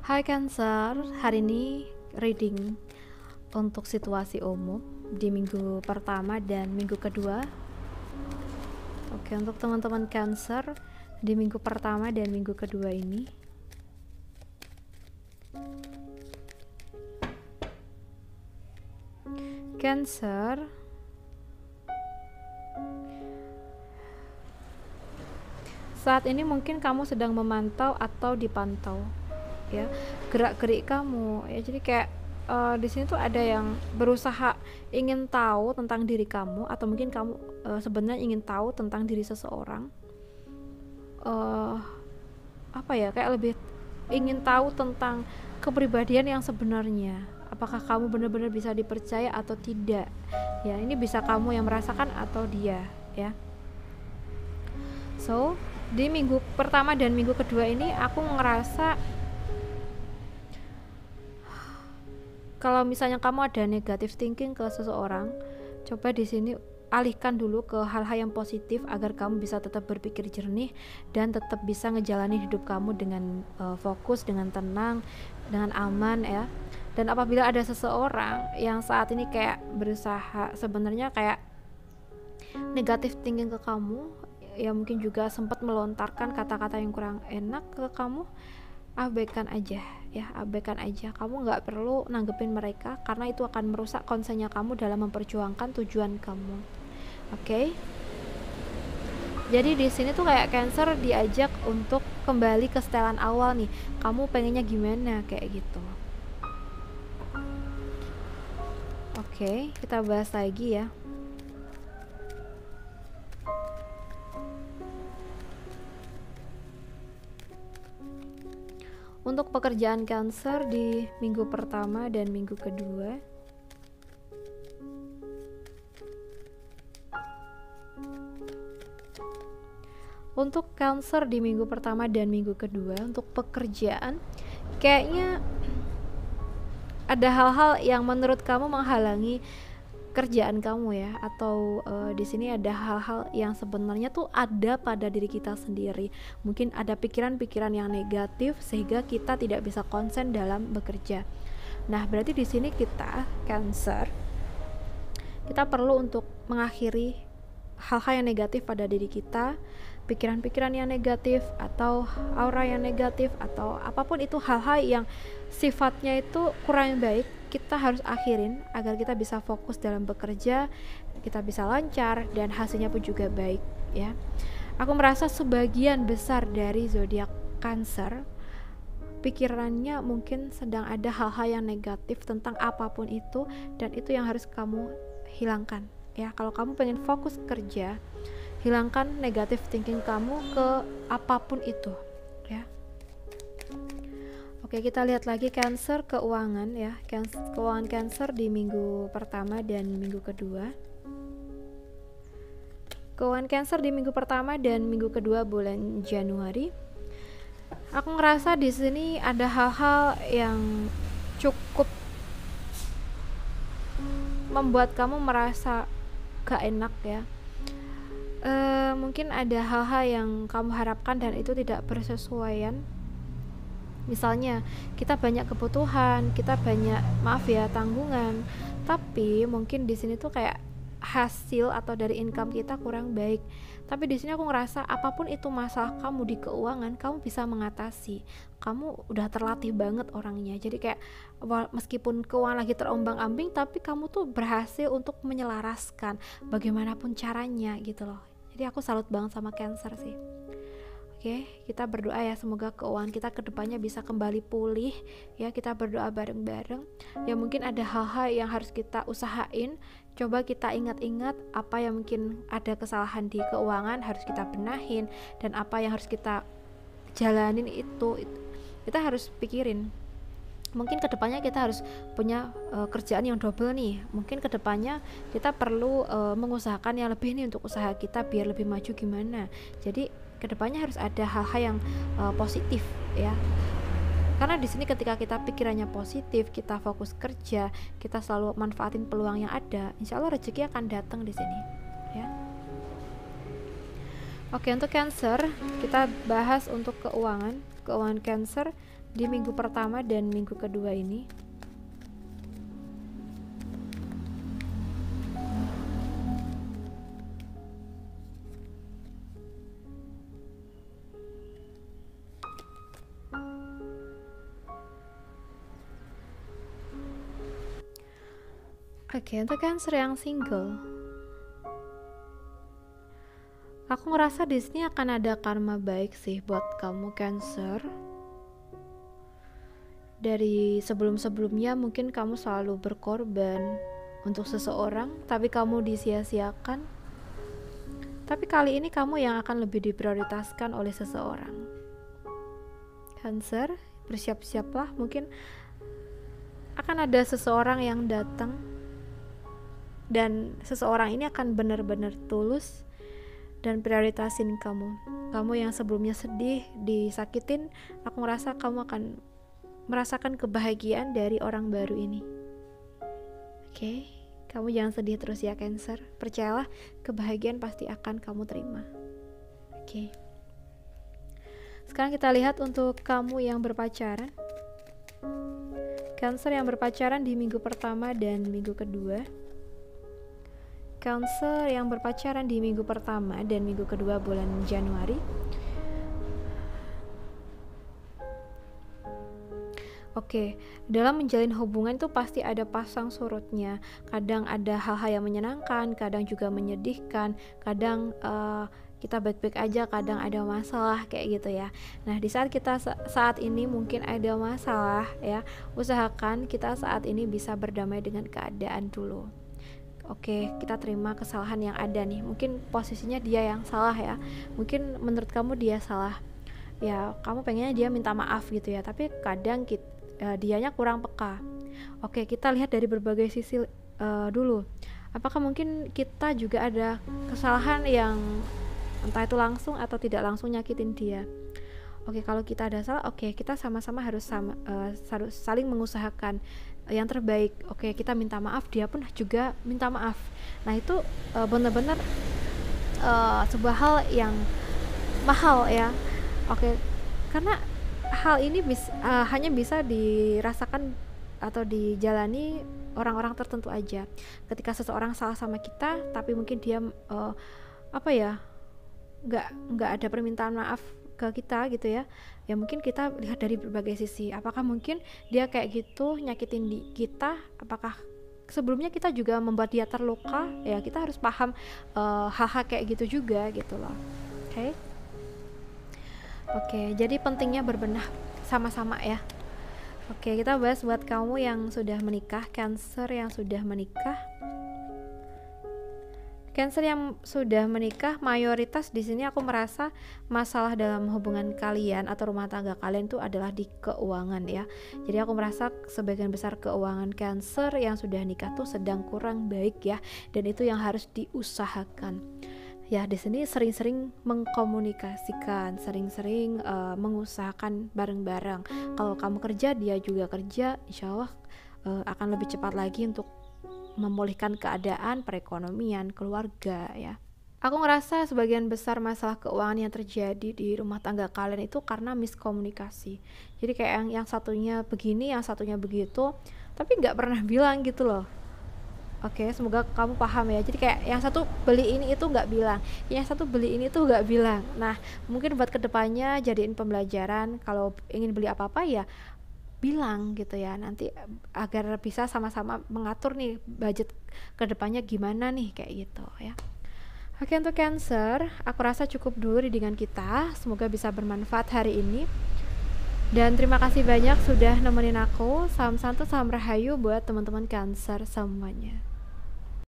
Hai Cancer, hari ini reading untuk situasi umum di minggu pertama dan minggu kedua. Oke, untuk teman-teman Cancer di minggu pertama dan minggu kedua ini, Cancer, saat ini mungkin kamu sedang memantau atau dipantau, ya, gerak-gerik kamu, ya. Jadi kayak di sini tuh ada yang berusaha ingin tahu tentang diri kamu, atau mungkin kamu sebenarnya ingin tahu tentang diri seseorang. Apa ya, kayak lebih ingin tahu tentang kepribadian yang sebenarnya. Apakah kamu benar-benar bisa dipercaya atau tidak? Ya, ini bisa kamu yang merasakan atau dia, ya. So, di minggu pertama dan minggu kedua ini aku ngerasa kalau misalnya kamu ada negative thinking ke seseorang, coba di sini alihkan dulu ke hal-hal yang positif agar kamu bisa tetap berpikir jernih dan tetap bisa ngejalanin hidup kamu dengan fokus, dengan tenang, dengan aman, ya. Dan apabila ada seseorang yang saat ini kayak berusaha sebenarnya kayak negative thinking ke kamu, ya mungkin juga sempat melontarkan kata-kata yang kurang enak ke kamu, abaikan aja, ya, abaikan aja. Kamu nggak perlu nanggepin mereka karena itu akan merusak konsennya kamu dalam memperjuangkan tujuan kamu. Oke? Jadi di sini tuh kayak Cancer diajak untuk kembali ke setelan awal nih. Kamu pengennya gimana, kayak gitu. Oke, kita bahas lagi ya. Untuk pekerjaan Cancer di minggu pertama dan minggu kedua, untuk Cancer di minggu pertama dan minggu kedua, untuk pekerjaan kayaknya ada hal-hal yang menurut kamu menghalangi kerjaan kamu, ya, atau di sini ada hal-hal yang sebenarnya tuh ada pada diri kita sendiri. Mungkin ada pikiran-pikiran yang negatif sehingga kita tidak bisa konsen dalam bekerja. Nah, berarti di sini kita Cancer, kita perlu untuk mengakhiri hal-hal yang negatif pada diri kita, pikiran-pikiran yang negatif atau aura yang negatif atau apapun itu, hal-hal yang sifatnya itu kurang baik, kita harus akhirin agar kita bisa fokus dalam bekerja, kita bisa lancar dan hasilnya pun juga baik, ya. Aku merasa sebagian besar dari zodiak Cancer pikirannya mungkin sedang ada hal-hal yang negatif tentang apapun itu, dan itu yang harus kamu hilangkan, ya. Kalau kamu pengen fokus kerja, hilangkan negative thinking kamu ke apapun itu, ya. Oke, kita lihat lagi Cancer keuangan, ya. Keuangan Cancer di minggu pertama dan minggu kedua. Keuangan Cancer di minggu pertama dan minggu kedua bulan Januari. Aku ngerasa di sini ada hal-hal yang cukup membuat kamu merasa gak enak, ya. Mungkin ada hal-hal yang kamu harapkan dan itu tidak bersesuaian. Misalnya kita banyak kebutuhan, kita banyak, maaf ya, tanggungan, tapi mungkin di sini tuh kayak hasil atau dari income kita kurang baik. Tapi di sini aku ngerasa apapun itu masalah kamu di keuangan, kamu bisa mengatasi. Kamu udah terlatih banget orangnya. Jadi kayak meskipun keuangan lagi terombang-ambing, tapi kamu tuh berhasil untuk menyelaraskan bagaimanapun caranya, gitu loh. Jadi aku salut banget sama Cancer sih. Oke, kita berdoa ya, semoga keuangan kita kedepannya bisa kembali pulih, ya. Kita berdoa bareng-bareng. Ya, mungkin ada hal-hal yang harus kita usahain. Coba kita ingat-ingat apa yang mungkin ada kesalahan di keuangan, harus kita benahin, dan apa yang harus kita jalanin itu kita harus pikirin. Mungkin kedepannya kita harus punya kerjaan yang double nih. Mungkin kedepannya kita perlu mengusahakan yang lebih nih untuk usaha kita biar lebih maju gimana. Jadi kedepannya harus ada hal-hal yang positif, ya. Karena di sini ketika kita pikirannya positif, kita fokus kerja, kita selalu manfaatin peluang yang ada, insya Allah rezeki akan datang di sini, ya. Oke, untuk Cancer kita bahas untuk keuangan Cancer di minggu pertama dan minggu kedua ini. Oke, untuk Cancer yang single, aku ngerasa di sini akan ada karma baik sih buat kamu Cancer. Dari sebelum-sebelumnya mungkin kamu selalu berkorban untuk seseorang, tapi kamu disia-siakan. Tapi kali ini kamu yang akan lebih diprioritaskan oleh seseorang. Cancer, bersiap-siaplah, mungkin akan ada seseorang yang datang, dan seseorang ini akan benar-benar tulus dan prioritasin kamu. Kamu yang sebelumnya sedih, disakitin, aku ngerasa kamu akan merasakan kebahagiaan dari orang baru ini. Oke, kamu jangan sedih terus ya Cancer. Percayalah, kebahagiaan pasti akan kamu terima. Oke. Sekarang kita lihat untuk kamu yang berpacaran. Cancer yang berpacaran di minggu pertama dan minggu kedua. Cancer yang berpacaran di minggu pertama dan minggu kedua bulan Januari. Oke, dalam menjalin hubungan itu pasti ada pasang surutnya. Kadang ada hal-hal yang menyenangkan, kadang juga menyedihkan, kadang kita baik-baik aja, kadang ada masalah kayak gitu ya. Nah, di saat kita saat ini mungkin ada masalah ya, usahakan kita saat ini bisa berdamai dengan keadaan dulu. Oke, kita terima kesalahan yang ada nih. Mungkin posisinya dia yang salah ya. Mungkin menurut kamu dia salah. Ya, kamu pengennya dia minta maaf gitu ya. Tapi kadang dianya kurang peka. Oke, kita lihat dari berbagai sisi dulu. Apakah mungkin kita juga ada kesalahan yang entah itu langsung atau tidak langsung nyakitin dia? Oke, kalau kita ada salah, oke, kita sama-sama harus saling mengusahakan yang terbaik. Oke, kita minta maaf, dia pun juga minta maaf. Nah, itu benar-benar sebuah hal yang mahal ya. Oke, karena hal ini hanya bisa dirasakan atau dijalani orang-orang tertentu aja. Ketika seseorang salah sama kita, tapi mungkin dia nggak ada permintaan maaf ke kita gitu ya, ya mungkin kita lihat dari berbagai sisi. Apakah mungkin dia kayak gitu nyakitin kita, apakah sebelumnya kita juga membuat dia terluka, ya kita harus paham hal-hal kayak gitu juga gitu loh. Oke, jadi pentingnya berbenah sama-sama ya. Oke, kita bahas buat kamu yang sudah menikah, Cancer yang sudah menikah. Cancer yang sudah menikah, mayoritas di sini aku merasa masalah dalam hubungan kalian atau rumah tangga kalian itu adalah di keuangan ya. Jadi aku merasa sebagian besar keuangan Cancer yang sudah nikah tuh sedang kurang baik ya, dan itu yang harus diusahakan. Ya, di sini sering-sering mengkomunikasikan, sering-sering mengusahakan bareng-bareng. Kalau kamu kerja, dia juga kerja, insya Allah akan lebih cepat lagi untuk memulihkan keadaan perekonomian keluarga ya. Aku ngerasa sebagian besar masalah keuangan yang terjadi di rumah tangga kalian itu karena miskomunikasi. Jadi kayak yang satunya begini, yang satunya begitu, tapi nggak pernah bilang gitu loh. Oke, semoga kamu paham ya. Jadi kayak yang satu beli ini itu nggak bilang, yang satu beli ini tuh nggak bilang. Nah, mungkin buat kedepannya jadiin pembelajaran, kalau ingin beli apa-apa ya bilang gitu ya, nanti agar bisa sama-sama mengatur nih budget kedepannya gimana nih kayak gitu ya. Oke, untuk Cancer, aku rasa cukup dulu readingan kita. Semoga bisa bermanfaat hari ini. Dan terima kasih banyak sudah nemenin aku. Salam santu, salam rahayu buat teman-teman Cancer semuanya.